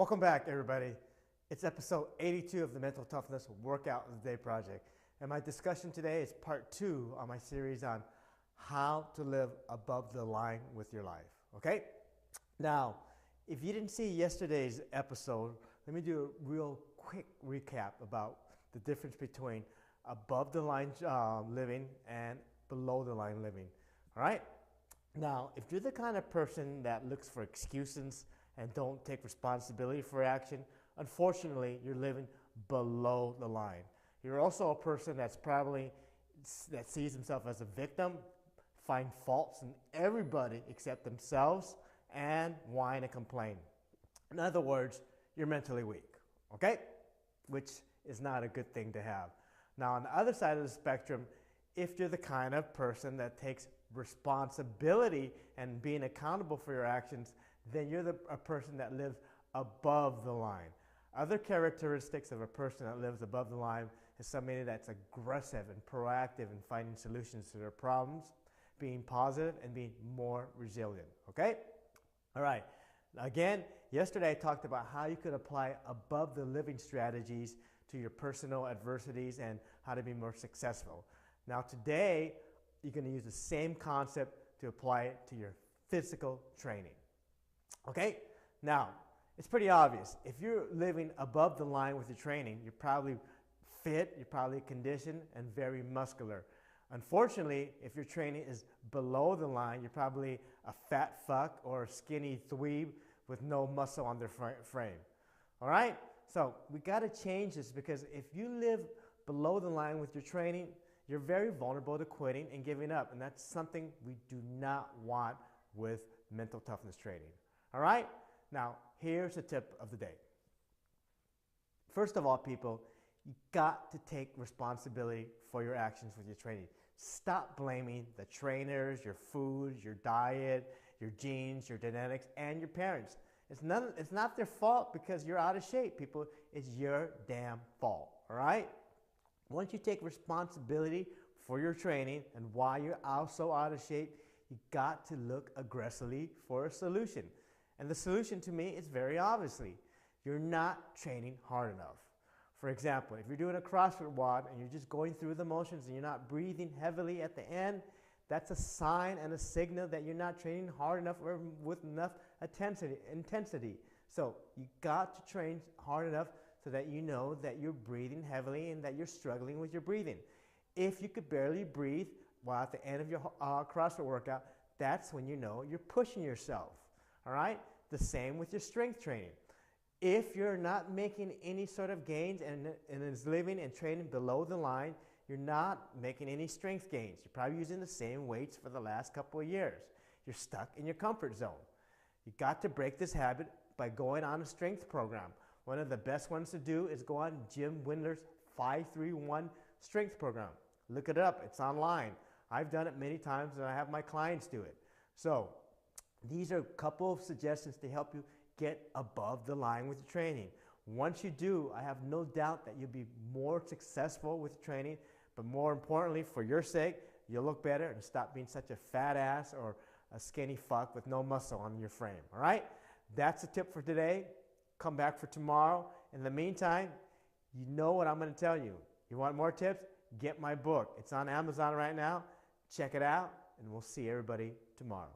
Welcome back, everybody. It's episode 82 of the Mental Toughness Workout of the Day Project. And my discussion today is part 2 on my series on how to live above the line with your life. Okay? Now, if you didn't see yesterday's episode, let me do a real quick recap about the difference between above the line living and below the line living. All right? Now, if you're the kind of person that looks for excuses and don't take responsibility for action, unfortunately, you're living below the line. You're also a person that sees himself as a victim, find faults in everybody except themselves, and whine and complain. In other words, you're mentally weak, okay? Which is not a good thing to have. Now, on the other side of the spectrum, if you're the kind of person that takes responsibility and being accountable for your actions, then you're a person that lives above the line. Other characteristics of a person that lives above the line is somebody that's aggressive and proactive in finding solutions to their problems, being positive, and being more resilient, okay? All right. Again, yesterday I talked about how you could apply above the living strategies to your personal adversities and how to be more successful. Now today, you're going to use the same concept to apply it to your physical training. Okay? Now, it's pretty obvious. If you're living above the line with your training, you're probably fit, you're probably conditioned, and very muscular. Unfortunately, if your training is below the line, you're probably a fat fuck or a skinny dweeb with no muscle on their frame. All right? So we got to change this, because if you live below the line with your training, you're very vulnerable to quitting and giving up. And that's something we do not want with mental toughness training. All right? Now, here's the tip of the day. First of all, people, you got to take responsibility for your actions with your training. Stop blaming the trainers, your food, your diet, your genes, your genetics, and your parents. It's not their fault because you're out of shape, people. It's your damn fault. All right? Once you take responsibility for your training and why you're so out of shape, you got to look aggressively for a solution. And the solution to me is very obviously, you're not training hard enough. For example, if you're doing a CrossFit WOD and you're just going through the motions and you're not breathing heavily at the end, that's a sign and a signal that you're not training hard enough or with enough intensity. So you got to train hard enough so that you know that you're breathing heavily and that you're struggling with your breathing. If you could barely breathe while at the end of your CrossFit workout, that's when you know you're pushing yourself. All right? The same with your strength training. If you're not making any sort of gains and is living and training below the line, you're not making any strength gains. You're probably using the same weights for the last couple of years. You're stuck in your comfort zone. You got to break this habit by going on a strength program. One of the best ones to do is go on Jim Windler's 531 strength program. Look it up. It's online. I've done it many times and I have my clients do it. So these are a couple of suggestions to help you get above the line with your training. Once you do, I have no doubt that you'll be more successful with training, but more importantly, for your sake, you'll look better and stop being such a fat ass or a skinny fuck with no muscle on your frame. All right? That's the tip for today. Come back for tomorrow. In the meantime, you know what I'm going to tell you. You want more tips? Get my book. It's on Amazon right now. Check it out, and we'll see everybody tomorrow.